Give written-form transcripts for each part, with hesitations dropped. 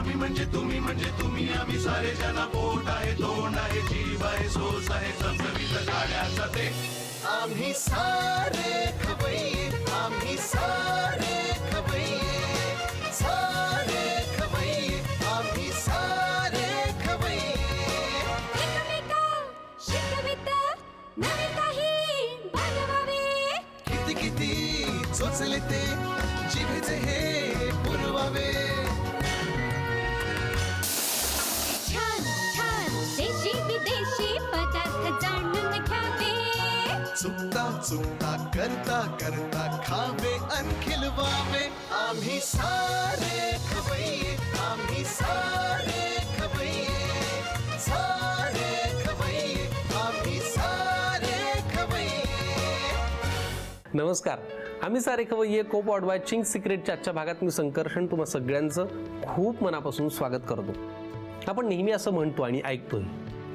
आम्ही म्हणजे तुम्ही आम्ही सारे जना पोट आहे तोंड आहे जीव आहे सोस आहे चमचमीत गाण्याचा ते आम्ही सारे खवय्ये आम्ही सारे खवय्ये सारे खवय्ये आम्ही सारे खवय्ये एकमेका शिकवित नवे काही बनवावे किती किती चोचले ते जिभेचे हे पुरवावे छान छान देशी विदेशी पदार्थ जाणून घ्यावे चुकता चुकता करता करता खावे अन खिलवावे आम्ही सारे खवय्ये आम्ही सारे खवय्ये सारे खवय्ये आम्ही सारे खवय्ये नमस्कार, आम्ही सारे खवय्ये को पॉड बाय चिंग्स सिक्रेटच्या आजच्या भागात मी संकर्षण तुम्हा सगळ्यांचं खूप मनापासून स्वागत करतो. आपण नेहमी असं म्हणतो आणि ऐकतोय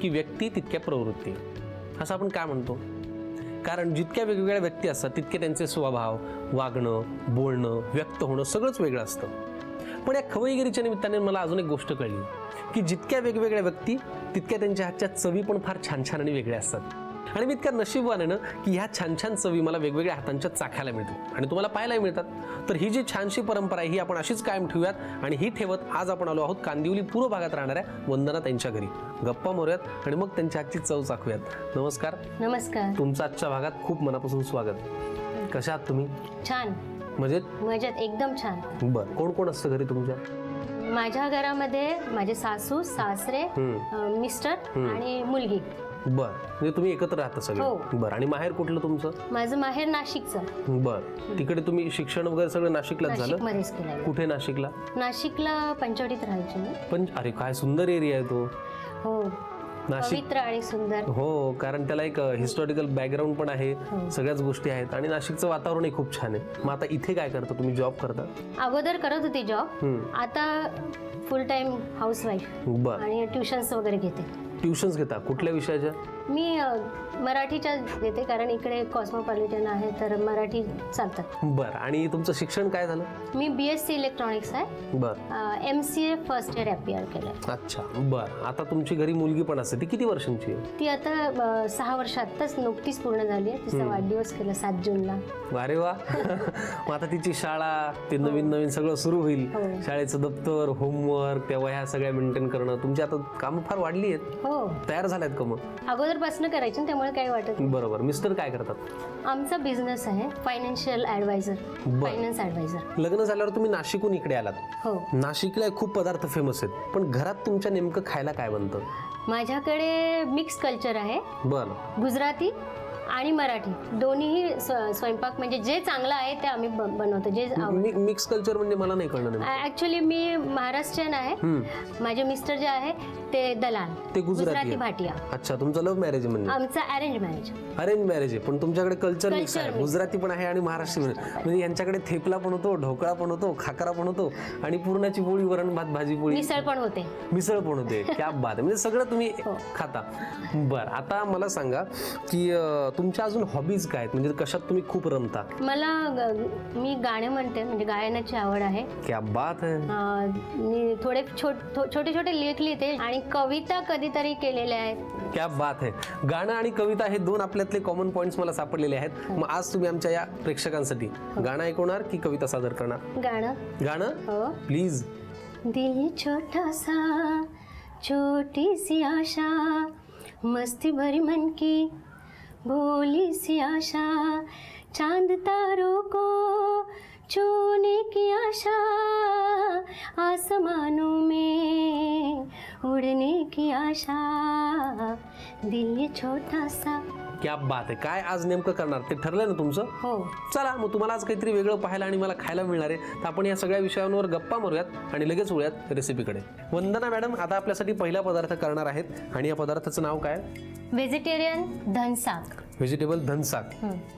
की व्यक्ती तितक्या प्रवृत्ती. असं आपण काय म्हणतो? कारण जितक्या वेगवेगळ्या व्यक्ती असतात तितके त्यांचे स्वभाव, वागणं, बोलणं, व्यक्त होणं सगळंच वेगळं असतं. पण या खवय्यगिरीच्या निमित्ताने मला अजून एक गोष्ट कळली की जितक्या वेगवेगळ्या व्यक्ती तितक्या त्यांच्या हातच्या चवी पण फार छान छान आणि वेगळ्या असतात. आणि मी इतक्या नशीबवान आहे ना की ह्या छान छान चवी मला वेगवेगळ्या हातांच्या चाखायला मिळतात आणि तुम्हाला पाहायलाही मिळतात. तर ही जी छानशी परंपरा आहे ही आपण अशीच कायम ठेवूयात आणि ही ठेवत आज आपण आलो आहोत कांदिवली पूर्व भागात राहणाऱ्या वंदना त्यांच्या घरी. गप्पा मारूयात आणि मग त्यांच्या हातची चव चाखूयात. नमस्कार. नमस्कार. तुमचं आजच्या भागात खूप मनापासून स्वागत. कशा आहात तुम्ही? छान. मजेत एकदम छान. बरं. कोण कोण असतं घरी तुमच्या? माझ्या घरामध्ये माझे सासू सासरे मिस्टर आणि मुलगी. बरं, म्हणजे तुम्ही एकत्र राहता सगळे? हो. बरं. आणि माहेर कुठलं तुमचं? माझं माहेर नाशिकचं. बरं. तिकडे तुम्ही शिक्षण वगैरे सगळं नाशिकलाच झालं? नाशिकमध्येच केलं. कुठे नाशिकला? नाशिकला पंचवटीत राहायची मी. पण अरे काय सुंदर एरिया आहे तो. हो. नाशिक. पवित्र आणि सुंदर. हो, कारण त्याला एक हिस्टॉरिकल बॅकग्राऊंड पण आहे, सगळ्याच गोष्टी आहेत आणि नाशिकचं वातावरणही खूप छान आहे. मग आता इथे काय करता तुम्ही? जॉब करता? अगोदर करत होती जॉब, आता फुल टाइम हाऊसवाईफ. बरं. आणि ट्युशन्स वगैरे घेते. ट्युशन्स घेता? कुठल्या विषयाच्या? मी मराठीच्या घेते कारण इकडे कॉस्मोपॉलिटन आहे तर मराठी चालतात. बरं. आणि तुमचं शिक्षण काय झालं? मी BSc इलेक्ट्रॉनिक्स आहे. बरं. MCA फर्स्ट इयर अपियर केलं. अच्छा. बरं. आता तुमची घरी मुलगी पण असते, ती किती वर्षांची आहे? ती आता 6 वर्षातच नुकतीच पूर्ण झाली आहे. तिचा वाढदिवस केला 7 जूनला. अरे वा. मग आता तिची शाळा, ते नवीन सगळं सुरू होईल. शाळेचं दप्तर, होमवर्क, त्या वह्या सगळ्या मेंटेन करणं. तुमची आता कामं फार वाढली आहेत. हो. तयार झाल्यात का मग? अगोदरपासून करायची त्यामुळे काही वाटत नाही. बरोबर. मिस्टर काय करतात? आमचा बिझनेस आहे फायनान्शियल ॲडवायझर. Finance adviser. लग्न झाल्यावर तुम्ही नाशिकहून इकडे आलात. हो. नाशिकला खूप पदार्थ फेमस आहेत, पण घरात तुमच्या नेमकं खायला काय बनतं? माझ्याकडे मिक्स कल्चर आहे. बरं. गुजराती आणि मराठी दोन्हीही स्वयंपाक म्हणजे जे चांगलं आहे ते आम्ही बनवतो. जे मिक्स कल्चर म्हणजे मला नाही कळणार. ऍक्च्युली मी महाराष्ट्रीयन आहे. माझे मिस्टर जे आहे ते दलाल, ते गुजराती भाटिया. अच्छा. तुमचं लव्ह मॅरेज म्हणजे? आमचं अरेंज मॅरेज. अरेंज मॅरेज आहे, पण तुमच्याकडे कल्चर मिक्स आहे. गुजराती पण आहे आणि महाराष्ट्री पण आहे. म्हणजे यांच्याकडे थेपला पण होतो, ढोकळा पण होतो, खाकरा पण होतो आणि पुरणाची पोळी, वरण भात, भाजी पोळी, मिसळ पण होते. मिसळ पण होते. क्या बात आहे. म्हणजे सगळं तुम्ही खाता. बरं. आता मला सांगा की तुमच्या अजून हॉबीज काय आहेत? म्हणजे कशात तुम्ही खूप रमता? मी गाणे म्हणते, म्हणजे गायनाची आवड आहे. क्या बात आहे. मी थोडे छोटे छोटे लेख लिहिते आणि कविता कधीतरी केलेल्या आहेत. क्या बात आहे. गाणं आणि कविता हे दोन आपल्यातले कॉमन पॉइंट्स मला सापडलेले आहेत. मग आज तुम्ही आमच्या या प्रेक्षकांसाठी गाणं ऐकवणार की कविता सादर करणार? गाणं. हो. प्लीज. दिल छोटा सा छोटी सी आशा, मस्ती भरी मन की भोली सी आशा, चांद तारों को छूने की आशा, आसमानों में उड़ने की आशा, दिल ये छोटा सा. क्या बात आहे. काय आज नेमकं करणार ते ठरलंय ना तुमचं? हो. चला मग तुम्हाला आज काहीतरी वेगळं पाहायला आणि मला खायला मिळणार आहे, तर आपण या सगळ्या विषयांवर गप्पा मारूयात आणि लगेच वळूयात रेसिपीकडे. वंदना मॅडम आता आपल्यासाठी पहिला पदार्थ करणार आहेत आणि या पदार्थाचं नाव काय? व्हेजिटेरियन धनसाक. व्हेजिटेबल धनसाक.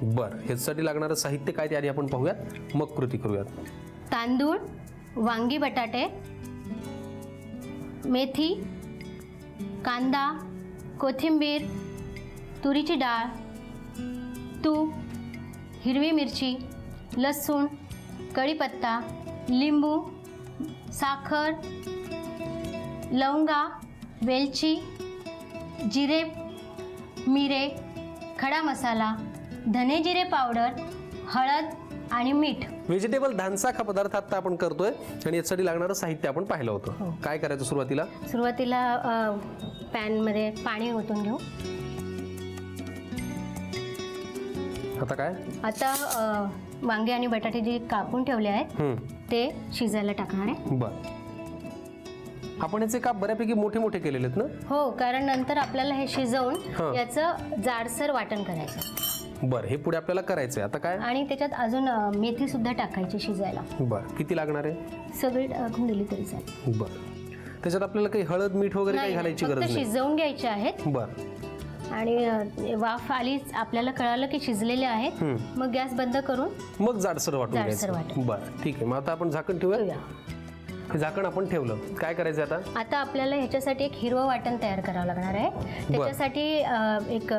बरं. ह्याच्यासाठी लागणारं साहित्य काय ते आधी आपण पाहूयात, मग कृती करूयात. तांदूळ, वांगी बटाटे, मेथी, कांदा, कोथिंबीर, तुरीची डाळ, तूप, हिरवी मिरची, लसूण, कढीपत्ता, लिंबू, साखर, लवंगा, वेलची, जिरे, मिरे, खडा मसाला, धने जिरे पावडर, हळद आणि मीठ. व्हेजिटेबल धानसाक हा पदार्थ आता आपण करतोय आणि यासाठी लागणारं साहित्य आपण पाहिलं होतं. काय करायचं सुरुवातीला? सुरुवातीला पॅनमध्ये पाणी ओतून घेऊ. आता काय? आता वांगे आणि बटाटे जे कापून ठेवले आहेत ते शिजायला टाकणार आहे. बर, आपण याचे काप बऱ्यापैकी मोठे मोठे केलेले आहेत ना? हो, कारण नंतर आपल्याला हे हा. शिजवून याचं जाडसर वाटण करायचं. बर, हे पुढे आपल्याला करायचंय. आता काय? आणि त्याच्यात अजून मेथी सुद्धा टाकायची शिजायला. बर, किती लागणार आहे? सगळी टाकून दिली तरी चालेल. बर, त्याच्यात आपल्याला काही हळद मीठ वगैरे काही घालायची गरज फक्त नाही. शिजवून घ्यायचे आहेत. बर, आणि वाफ आली, आपल्याला कळालं की शिजलेले आहेत, मग गॅस बंद करून मग जाडसर वाटून जाडसर घ्यायचं. वाटून. बर, ठीक आहे. मग आता आपण झाकण ठेवूया. ठेवूया. हे झाकण आपण ठेवलं. काय करायचं आता? आता आपल्याला ह्याच्यासाठी एक हिरवं वाटण तयार करावं लागणार आहे. त्याच्यासाठी एक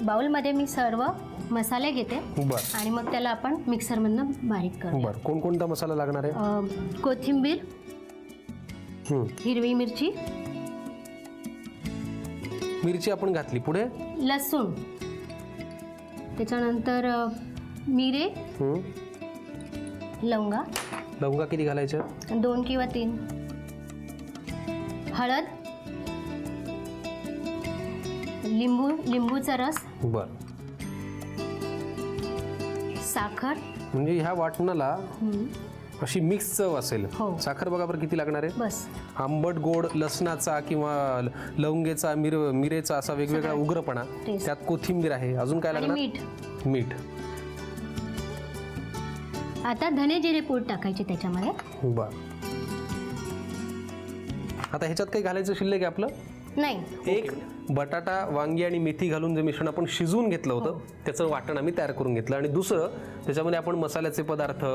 बाउलमध्ये मी सर्व मसाले घेते बर, आणि मग त्याला आपण मिक्सरमधनं बारीक करू. बर. कोणकोणता मसाला लागणार आहे? कोथिंबीर, हिरवी मिरची, मिरची आपण घातली. पुढे लसूण, त्याच्यानंतर मिरे, लवंगा लवंगा किती घालायच्या? 2 किंवा 3, हळद, लिंबूचा रस, बर. साखर. म्हणजे ह्या वाटणाला अशी मिक्स चव असेल. हो. साखर बघा बरं किती लागणार आहे? बस. आंबट गोड लसणाचा किंवा लवंगेचा मिरेचा असा वेगवेगळा उग्रपणा. टेस्ट. त्यात कोथिंबीर आहे. अजून काय आणि लागणार? मीठ. मीठ. आता धने जिरे पूड टाकायचे त्याच्यामध्ये. बर, आता ह्याच्यात काही घालायचं शिल्लक आहे आपलं? नाही. एक बटाटा, वांगी आणि मेथी घालून जे मिश्रण आपण शिजवून घेतलं होतं त्याचं वाटण आम्ही तयार करून घेतलं. आणि दुसरं त्याच्यामध्ये आपण मसाल्याचे पदार्थ,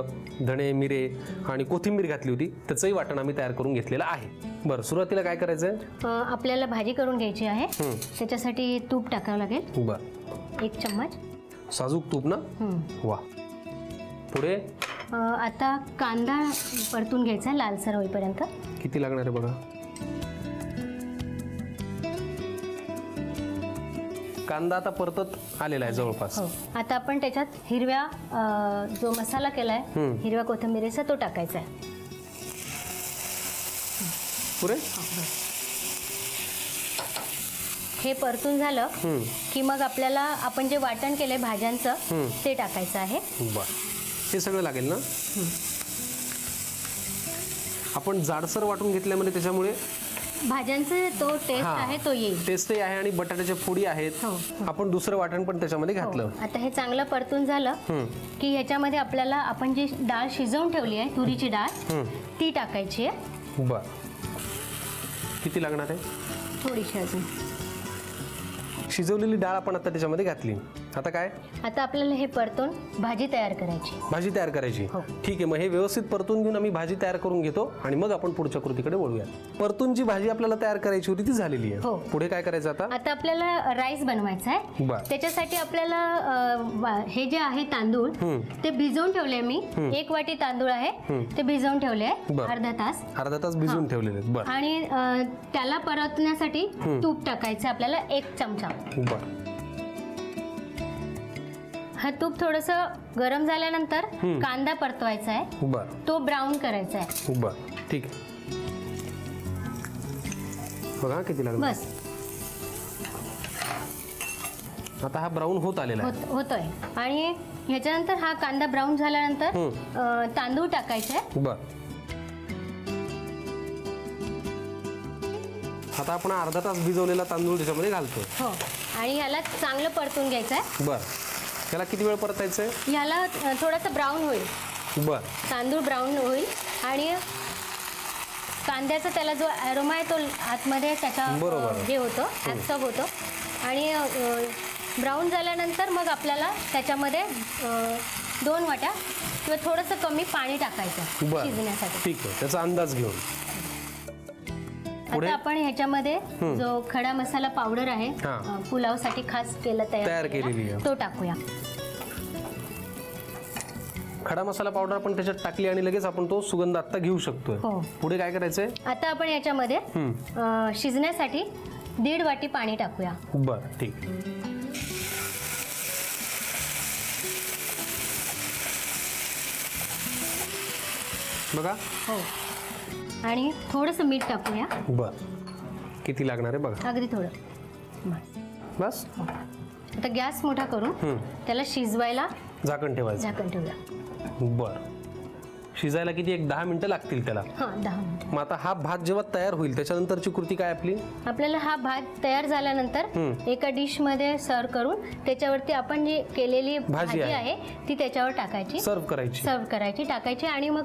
धणे, मिरे आणि कोथिंबीर घातली होती, त्याचंही वाटण आम्ही तयार करून घेतलेलं आहे. बरं, सुरुवातीला काय करायचंय? आपल्याला भाजी करून घ्यायची आहे. त्याच्यासाठी तूप टाकावं लागेल. बर, 1 चम्मच. साजूक तूप ना? वा. पुढे आता कांदा परतून घ्यायचा लालसर होईपर्यंत. किती लागणार आहे बघा? कांदा आता परतत आलेला आहे जवळपास. हो. आता आपण त्याच्यात हिरव्या जो मसाला केलाय हिरव्या कोथिंबीरीचा तो टाकायचा आहे. पुरे हे परतून झालं की मग आपल्याला आपण जे वाटण केलंय भाज्यांचं ते टाकायचं आहे. बर, हे सगळं लागेल ना? आपण जाडसर वाटून घेतल्यामुळे त्याच्यामुळे भाज्यांचे तो टेस्ट आहे तो येईल. टेस्टही आहे आणि बटाट्याच्या फोडी आहेत. हो. आपण दुसरं वाटण पण त्याच्यामध्ये घातलं. आता हे चांगलं परतून झालं की ह्याच्यामध्ये आपल्याला आपण जी डाळ शिजवून ठेवली आहे तुरीची डाळ ती टाकायची आहे. बर, किती लागणार आहे? थोडीशी अजून. शिजवलेली डाळ आपण आता त्याच्यामध्ये घातली. आता काय? आता आपल्याला हे परतून भाजी तयार करायची. भाजी तयार करायची. हो. ठीक आहे, मग हे व्यवस्थित परतून घेऊन आम्ही भाजी तयार करून घेतो आणि मग आपण पुढच्या कृतीकडे वळूया. परतून जी भाजी आपल्याला तयार करायची होती ती झालेली आहे. हो. पुढे काय करायचं आता? आता आपल्याला राईस बनवायचा आहे. बर. त्याच्यासाठी आपल्याला हे जे आहे तांदूळ ते भिजवून ठेवले मी. 1 वाटी तांदूळ आहे ते भिजवून ठेवले बर. अर्धा तास. अर्धा तास भिजवून ठेवलेले आहेत. बर. आणि त्याला परतण्यासाठी तूप टाकायचं आपल्याला 1 चमचा. बर, हा तूप थोडस गरम झाल्यानंतर कांदा परतवायचा आहे. बर, तो ब्राऊन करायचा आहे. बर, ठीक आहे. बघा किती लागलं. बस. आता हा ब्राऊन होत आलेला आहे. होतोय. आणि ह्याच्यानंतर हा कांदा ब्राऊन झाल्यानंतर तांदूळ टाकायचे. बर, आता आपण अर्धा तास भिजवलेला तांदूळ त्याच्यामध्ये घालतो. हो. आणि ह्याला चांगलं परतून घ्यायचं आहे. बर, त्याला किती वेळ परतायचं आहे? ह्याला थोडंसं ब्राऊन होईल. बर, तांदूळ ब्राऊन होईल आणि कांद्याचा त्याला जो ॲरोमा आहे तो आतमध्ये त्याचा बरोबर. हे होतं ॲब्सॉर्ब होतो. आणि ब्राऊन झाल्यानंतर मग आपल्याला त्याच्यामध्ये 2 वाट्या किंवा थोडंसं कमी पाणी टाकायचं बर, शिजण्यासाठी. ठीक आहे. त्याचा अंदाज घेऊन पुढे आता आपण ह्याच्यामध्ये जो खडा मसाला पावडर आहे पुलावसाठी खास केला तयार केलेली आहे. तो टाकूया. खडा मसाला पावडर आपण त्याच्यात टाकली आणि लगेच आपण तो सुगंध आता घेऊ शकतोय. हो. पुढे काय करायचंय? आता आपण याच्यामध्ये शिजण्यासाठी 1.5 वाटी पाणी टाकूया. बरं ठीक. बघा. हो. आणि थोडंसं मीठ टाकूया. बरं. किती लागणार आहे बघा. अगदी थोडं. बस. आता गॅस मोठा करून त्याला शिजवायला झाकण ठेवायचं. झाकण ठेवूया. बरं. शिजायला किती? एक 10 मिनिटं लागतील त्याला. हां 10 मिनिटं. मग आता हा भात जेव्हा तयार होईल त्याच्यानंतरची कृती काय आपली? आपल्याला हा भात तयार झाल्यानंतर एका डिश मध्ये सर्व करून त्याच्यावरती आपण जी केलेली भाजी आहे ती त्याच्यावर टाकायची, सर्व करायची, टाकायची आणि मग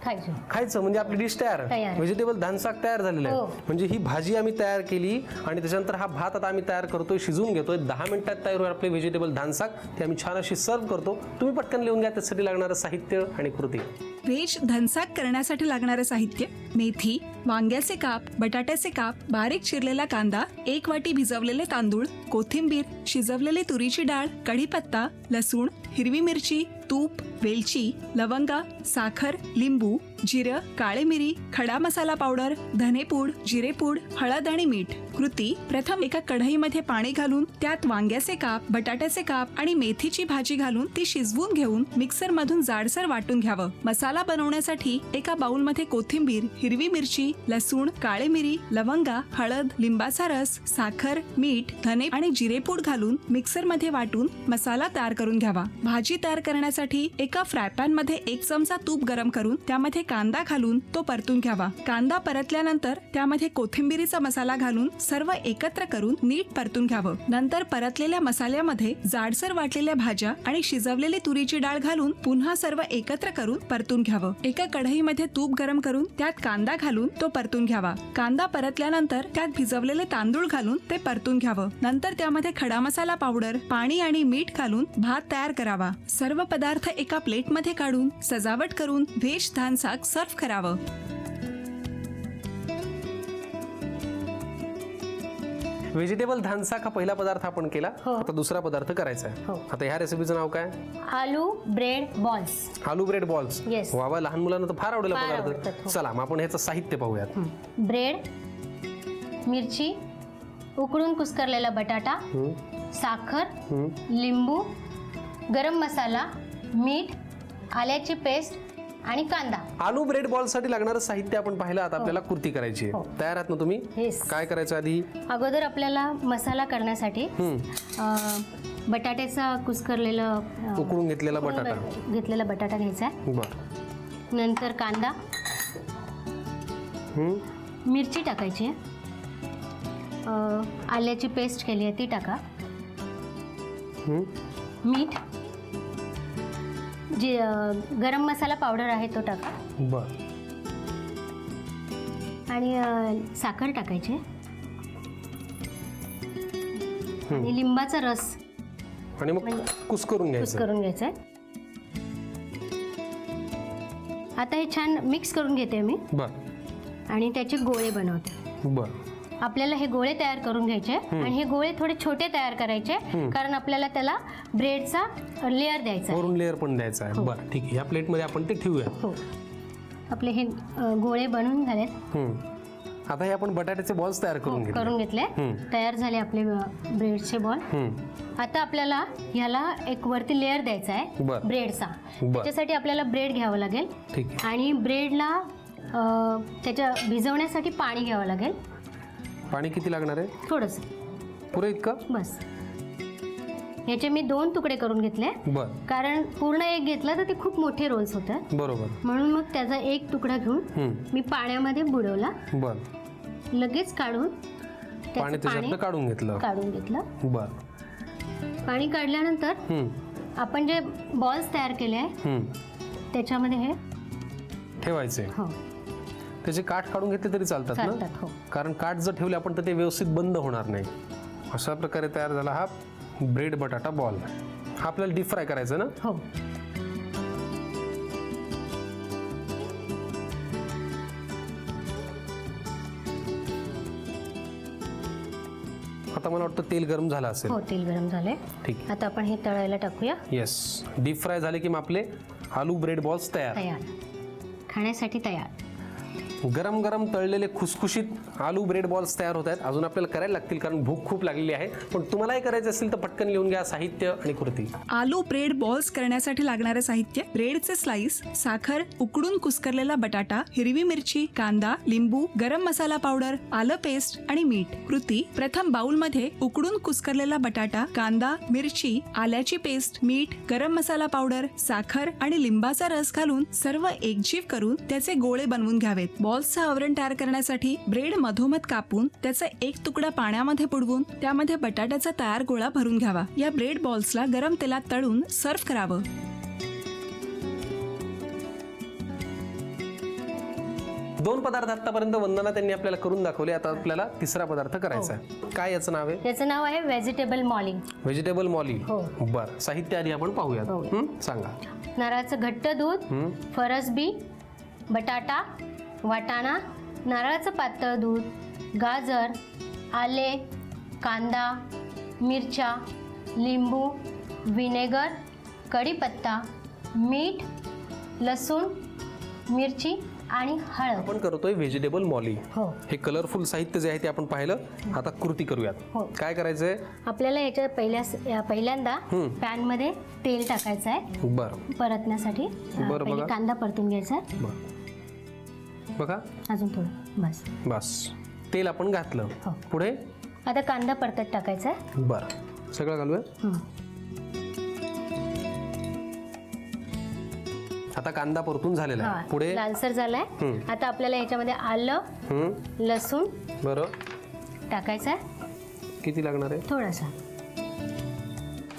खायचं. म्हणजे आपली डिश तयार. व्हेजिटेबल धानसाक तयार झालेलं आहे. म्हणजे ही भाजी आम्ही तयार केली आणि त्याच्यानंतर हा भात आता आम्ही तयार करतोय, शिजवून घेतोय. 10 मिनिटात तयार होईल आपले व्हेजिटेबल धानसाक. ते आम्ही छान अशी सर्व करतो. तुम्ही पटकन लिहून घ्या त्यासाठी लागणारं साहित्य आणि कृती. व्हेज धनसाक करण्यासाठी लागणारे साहित्य: मेथी, वांग्याचे काप, बटाट्याचे काप, बारीक चिरलेला कांदा, 1 वाटी भिजवलेले तांदूळ, कोथिंबीर, शिजवलेली तुरीची डाळ, कढीपत्ता, लसूण, हिरवी मिरची, तूप, वेलची, लवंगा, साखर, लिंबू, जिरं, काळे मिरी, खडा मसाला पावडर, धनेपूड, जिरेपूड, हळद आणि मीठ. कृती: प्रथम एका कढईमध्ये पाणी घालून त्यात वांग्याचे काप, बटाट्याचे काप आणि मेथीची भाजी घालून ती शिजवून घेऊन मिक्सर मधून जाडसर वाटून घ्यावं. मसाला बनवण्यासाठी एका बाउलमध्ये कोथिंबीर, हिरवी मिरची, लसूण, काळे मिरी, लवंगा, हळद, लिंबाचा रस, साखर, मीठ, धने आणि जिरेपूड घालून मिक्सर मध्ये वाटून मसाला तयार करून घ्यावा. भाजी तयार करण्यासाठी एका फ्रायपॅन मध्ये 1 चमचा तूप गरम करून त्यामध्ये कांदा घालून तो परतून घ्यावा. कांदा परतल्यानंतर त्यामध्ये कोथिंबीरीचा मसाला घालून सर्व एकत्र करून नीट परतून घ्यावं. नंतर परतलेल्या मसाल्यामध्ये जाडसर वाटलेल्या भाज्या आणि शिजवलेली तुरीची डाळ घालून पुन्हा सर्व एकत्र करून परतून घ्यावं. एका कढईमध्ये तूप गरम करून त्यात कांदा घालून तो परतून घ्यावा. कांदा परतल्यानंतर त्यात भिजवलेले तांदूळ घालून ते परतून घ्यावं. नंतर त्यामध्ये खडा मसाला पावडर, पाणी आणि मीठ घालून भात तयार करावा. सर्व पदार्थ एका प्लेटमध्ये काढून सजावट करून व्हेज धानसाक सर्व करावं. व्हेजिटेबल धानसाक हा पहिला पदार्थ आपण केला. आता दुसरा पदार्थ करायचा आहे. आता ह्या रेसिपीचं नाव काय? आलू ब्रेड बॉल्स. आलू ब्रेड बॉल्स. वा, लहान मुलांना तर फार आवडेल पदार्थ. चला मग आपण ह्याचं साहित्य पाहूयात. ब्रेड, मिरची, उकळून कुस्करलेला बटाटा, साखर, लिंबू, गरम मसाला, मीठ, आल्याची पेस्ट आणि कांदा. आलू ब्रेड बॉल साठी लागणारं साहित्य आपण पाहिलं. आता आपल्याला कृती करायची आहे. तयार आहात ना तुम्ही? काय करायचं आधी? अगोदर आपल्याला मसाला करण्यासाठी बटाट्याचा कुस्करलेला उकळून घेतलेला बटाटा घ्यायचा आहे. बरं. नंतर कांदा, मिरची टाकायची आहे, आल्याची पेस्ट केली आहे ती टाका, मीठ, जे गरम मसाला पावडर आहे तो टाका. बरं. आणि साखर टाकायची आणि लिंबाचा रस आणि मग कुस्करून घ्यायचा आहे. आता हे छान मिक्स करून घेते मी. बरं. आणि त्याचे गोळे बनवते. बरं. आपल्याला हे गोळे तयार करून घ्यायचे आणि हे गोळे थोडे छोटे तयार करायचे कारण आपल्याला त्याला ब्रेडचा लेअर द्यायचा आहे. वरून लेअर पण द्यायचा आहे. बरं ठीक आहे. या प्लेटमध्ये आपण ते ठेवूया. हो. आपले हे गोळे बनवून झालेत. आता हे आपण बटाट्याचे बॉल्स तयार करून घेतले. तयार झाले आपले ब्रेडचे बॉल. आता आपल्याला ह्याला एक वरती लेअर द्यायचा आहे ब्रेडचा. त्याच्यासाठी आपल्याला ब्रेड घ्यावं लागेल. ठीक आहे. आणि ब्रेडला त्याच्या भिजवण्यासाठी पाणी घ्यावं लागेल. पाणी किती लागणार आहे? थोडंसं. पुरे इतकं? बस. याचे मी 2 तुकडे करून घेतले. कारण पूर्ण एक घेतला तर ते खूप मोठे रोल्स होतात. बरोबर. म्हणून मग त्याचा एक तुकडा घेऊन मी पाण्यामध्ये बुडवला. लगेच काढून पाणी काढून घेतलं. पाणी काढल्यानंतर आपण जे बॉल्स तयार केले आहे त्याच्यामध्ये हे ठेवायचे. त्याचे काठ काढून घेतले तरी चालतात ना? कारण काठ जर ठेवले आपण तर ते व्यवस्थित बंद होणार नाही. अशा प्रकारे तयार झाला हा ब्रेड बटाटा बॉल. हा आपल्याला डीप फ्राय करायचा ना? हो. आता मला वाटतं तेल गरम झालं असेल. हो, तेल गरम झालंय. ठीक आहे. आता आपण हे तळायला टाकूया. येस. डीप फ्राय झाले की मग आपले आलू ब्रेड बॉल्स तयार. खाण्यासाठी तयार. गरम गरम तळलेले खुसखुशीत आलू ब्रेड बॉल्स तयार होत आहेत. अजून आपल्याला करायला लागतील कारण भूक खूप लागलेली आहे. पण तुम्हालाही करायचं असेल तर पटकन लिहून घ्या साहित्य आणि कृती. आलू ब्रेड बॉल्स करण्यासाठी लागणारे साहित्य: ब्रेडचे स्लाइस, साखर, उकडून कुस्करलेला बटाटा, हिरवी मिरची, कांदा, लिंबू, गरम मसाला पावडर, आलं पेस्ट आणि मीठ. कृती: प्रथम बाउलमध्ये उकडून कुस्करलेला बटाटा, कांदा, मिरची, आल्याची पेस्ट, मीठ, गरम मसाला पावडर, साखर आणि लिंबाचा रस घालून सर्व एकजीव करून त्याचे गोळे बनवून घ्यावेत. बॉल्सचं आवरण तयार करण्यासाठी ब्रेड मधोमध कापून त्याचा एक तुकडा पाण्यामध्ये बुडवून त्यामध्ये बटाट्याचा तयार गोळा भरून घ्यावा. या ब्रेड बॉल्सला गरम तेलात तळून सर्व्ह करावं. दोन पदार्थ आतापर्यंत वंदना त्यांनी आपल्याला करून दाखवले. आता आपल्याला तिसरा पदार्थ करायचा आहे. काय याचं नाव आहे? याचं नाव आहे व्हेजिटेबल मॉली. Vegetable Molly. हो. बरं, साहित्य आधी आपण पाहूयात. सांगा. नारळाचं घट्ट दूध, फरसबी, बटाटा, वाटाणा, नारळाचं पातळ दूध, गाजर, आले, कांदा, मिरच्या, लिंबू, व्हिनेगर, कढीपत्ता, मीठ, लसूण, मिरची आणि हळद. आपण करतोय व्हेजिटेबल मॉली. हो. हे कलरफुल साहित्य जे आहे ते आपण पाहिलं. आता कृती करूयात. हो. काय करायचंय? आपल्याला याच्या पहिल्यांदा पॅन मध्ये तेल टाकायचं आहे बरं परतण्यासाठी. बरं, पहिले बघा. कांदा परतून घ्यायचा आहे. बरं. बघा, अजून थोडं, बस. बस तेल आपण घातलं. हो. पुढे आता कांदा परतत टाकायचा आहे. बरं, सगळं घालूया. आता कांदा परतून झालेला आहे. पुढे लालसर झालाय. आता आपल्याला याच्यामध्ये आलं, लसूण बरं टाकायचं आहे. किती लागणार आहे? थोडासा.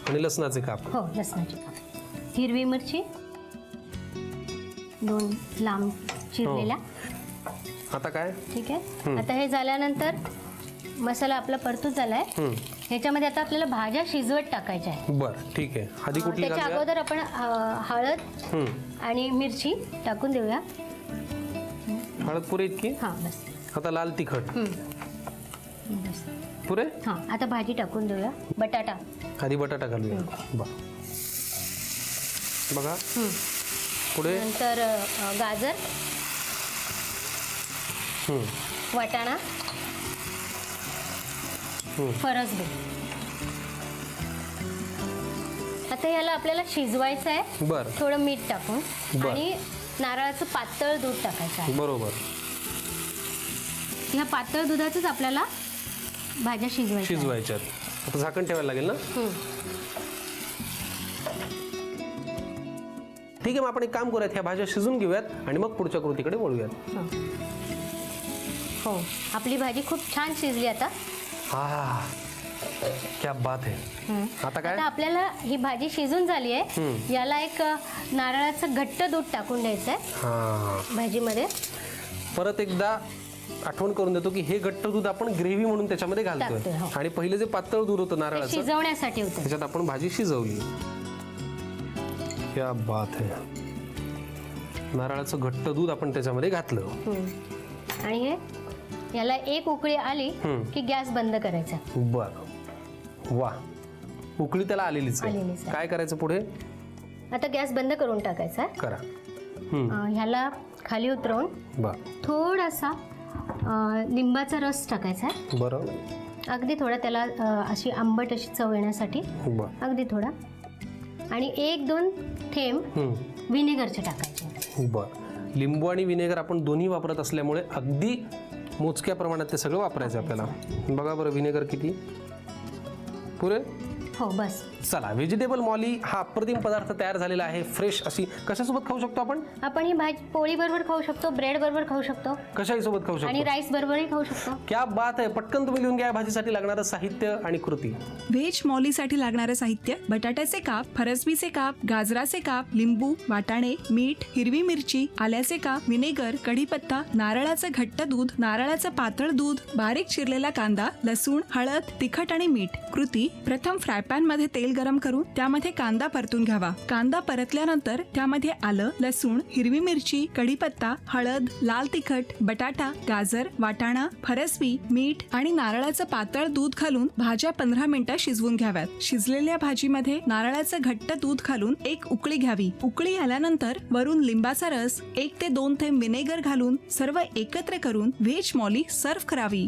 आणि लसणाचे काप. हो, लसणाची काप. हिरवी मिरची 2 लांब चिरलेल्या. आता काय? ठीक आहे. आता हे झाल्यानंतर मसाला आपला परतून झालाय. ह्याच्यामध्ये आता आपल्याला भाज्या शिजवत टाकायच्या आहे. बरं, ठीक आहे. आधी कुठली त्याच्या घालूया? अगोदर आपण हळद आणि मिरची टाकून देऊया. हळद पुरे इतकी? हां, बस. आता लाल तिखट बस. पुरे? हां, आता भाजी टाकून देऊया. बटाटा. आधी बटाटा घालूया. बरं, बघा. पुढे नंतर गाजर, वाटाणा, फरसबी. आता याला आपल्याला शिजवायचं आहे. बरं, थोडं मीठ टाकून बरं. आणि नारळाचं पातळ दूध टाकायचं आहे. बरोबर. ह्या पातळ दुधाचंच आपल्याला भाज्या शिजवायच्या. शिजवायच्यात. आता झाकण ठेवायला लागेल ना? ठीक आहे, मग आपण एक काम करूयात, ह्या भाज्या शिजून घेऊयात आणि मग पुढच्या कृतीकडे वळूयात. हो, आपली भाजी खूप छान शिजली आता. हा, क्या बात आहे. आता काय? आता आपल्याला ही भाजी शिजून झाली आहे. याला एक नारळाचं घट्ट दूध टाकून द्यायचं आहे हा, भाजीमध्ये. परत एकदा आठवण करून देतो की हे घट्ट दूध आपण ग्रेव्ही म्हणून त्याच्यामध्ये घालतोय. टाकतोय, हो. आणि पहिले जे पातळ दूध होतं ते नारळाचं शिजवण्यासाठी होतं. त्याच्यात आपण भाजी शिजवली. क्या बात आहे. नारळाचं घट्ट दूध आपण त्याच्यामध्ये घातलं. आणि हे याला एक उकळी आली की गॅस बंद करायचा. बर, वा, उकळी त्याला आलेलीच आहे. आलेलीच आहे. काय करायचं पुढे? आता गॅस बंद करून टाकायचा. करा. ह्याला खाली उतरवून बर, थोडासा लिंबाचा रस टाकायचा. बरं, अगदी थोडा, त्याला अशी आंबट अशी चव येण्यासाठी बर, अगदी थोडा. आणि 1-2 थेंब व्हिनेगरचे टाकायचे. बर. लिंबू आणि विनेगर आपण दोन्ही वापरत असल्यामुळे अगदी मोजक्या प्रमाणात ते सगळं वापरायचं आपल्याला. बघा बरं, विनेगर किती? पुरे? हो, बस. चला, व्हेजिटेबल मॉली हा अप्रतिम पदार्थ तयार झालेला आहे. फ्रेश अशी. कशासोबत खाऊ शकतो आपण? आपण ही भाजी पोळी बरोबर खाऊ शकतो, ब्रेड बरोबर खाऊ शकतो, कशाही सोबत खाऊ आणि शकतो. राईस बरोबरही खाऊ शकतो. क्या बात आहे. पटकन तुम्ही लिहून घ्या भाजीसाठी लागणारं साहित्य आणि कृती. व्हेज मॉलीसाठी लागणारे साहित्य: बटाट्याचे काप, फरसबीचे काप, गाजराचे काप, लिंबू, वाटाणे, मीठ, हिरवी मिरची, आल्याचे काप, व्हिनेगर, कढीपत्ता, नारळाचं घट्ट दूध, नारळाचं पातळ दूध, बारीक चिरलेला कांदा, लसूण, हळद, तिखट आणि मीठ. कृती: प्रथम फ्राय पॅन मध्ये तेल तेल गरम करून त्यामध्ये कांदा परतून घ्यावा. कांदा परतल्यानंतर त्यामध्ये आलं, लसूण, हिरवी मिरची, कढीपत्ता, हळद, लाल तिखट, बटाटा, गाजर, वाटाणा, फरसबी, मीठ आणि नारळाचं पातळ दूध घालून भाज्या 15 मिनिटं शिजवून घ्याव्यात. शिजलेल्या भाजीमध्ये नारळाचं घट्ट दूध घालून एक उकळी घ्यावी. उकळी आल्यानंतर वरून लिंबाचा रस 1 ते 2 थेंब विनेगर घालून सर्व एकत्र करून व्हेज मॉली सर्व्ह करावी.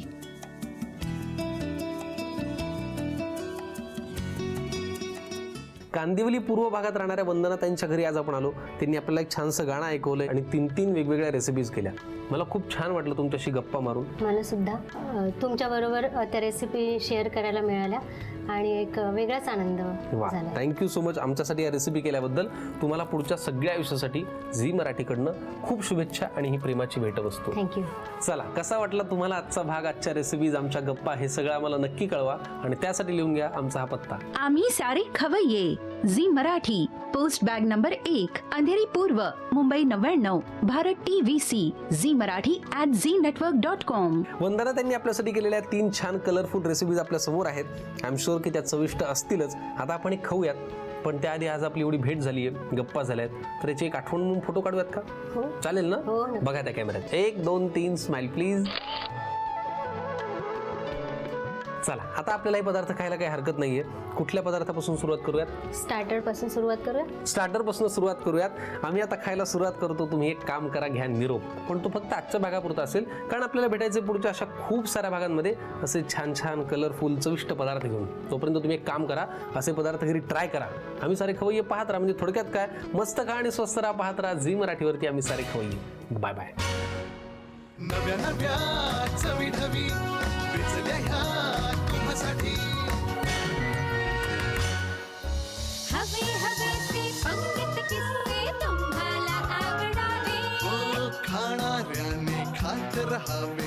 कांदिवली पूर्व भागात राहणाऱ्या वंदना त्यांच्या घरी आज आपण आलो. त्यांनी आपल्याला एक छानसं गाणं ऐकवलंय आणि 3 वेगवेगळ्या रेसिपीज केल्या. मला खूप छान वाटलं तुमच्याशी गप्पा मारून. मला सुद्धा तुमच्याबरोबर त्या रेसिपी शेअर करायला मिळाल्या आणि एक वेगळाच आनंद वा, झाला. थँक्यू सो मच आमच्यासाठी या रेसिपी केल्याबद्दल. तुम्हाला पुढच्या सगळ्या आयुष्यासाठी झी मराठीकडनं खूप शुभेच्छा आणि ही प्रेमाची भेटवस्तू. थँक्यू. चला, कसा वाटला तुम्हाला आजचा भाग, आजच्या रेसिपीज, आमच्या गप्पा, हे सगळं आम्हाला नक्की कळवा आणि त्यासाठी लिहून घ्या आमचा हा पत्ता. आम्ही सारे खवय्ये, Zee Marathi, post bag number 1, Andheri पूर्व, मुंबई 99, भारत TVC, झी मराठी @znetwork.com. वंदना त्यांनी आपल्यासाठी केलेल्या 3 छान कलरफुल रेसिपीज आपल्या समोर आहेत. आय एम शुअर की त्या चविष्ट असतीलच. आता आपण एक खाऊयात, पण त्याआधी आज आपली एवढी भेट झाली आहे, गप्पा झाल्यात, तर याची एक आठवण म्हणून फोटो काढूयात का? हो. चालेल ना? हो ना. बघा त्या कॅमेऱ्यात. 1 2 3 स्माइल प्लीज. चला, आता आपल्याला हे पदार्थ खायला काही हरकत नाहीये. कुठल्या पदार्थापासून सुरुवात करूयात? स्टार्टर पासून सुरुवात करूया. स्टार्टर पासून सुरुवात करूयात. आम्ही आता खायला सुरुवात करतो. तुम्ही एक काम करा, घ्या निरोप. पण तो फक्त आजच्या भागापुरता असेल, कारण आपल्याला भेटायचे पुढच्या अशा खूप साऱ्या भागांमध्ये असे छान छान कलरफुल चविष्ट पदार्थ घेऊन. तोपर्यंत तुम्ही एक काम करा, असे पदार्थ घरी ट्राय करा. आम्ही सारे खवय्ये पाहत राहा. म्हणजे थोडक्यात काय, मस्त खा आणि स्वस्त राहा, पाहत राहा झी मराठीवरती आम्ही सारे खवय्ये. Bye bye. नव्या नव्या चवी ढवी वेचल्या ह्या तुम्हासाठी. हवे हवेचे पंगत किस्से तुम्हाला आवडावे. खाणाऱ्याने खात रहावे.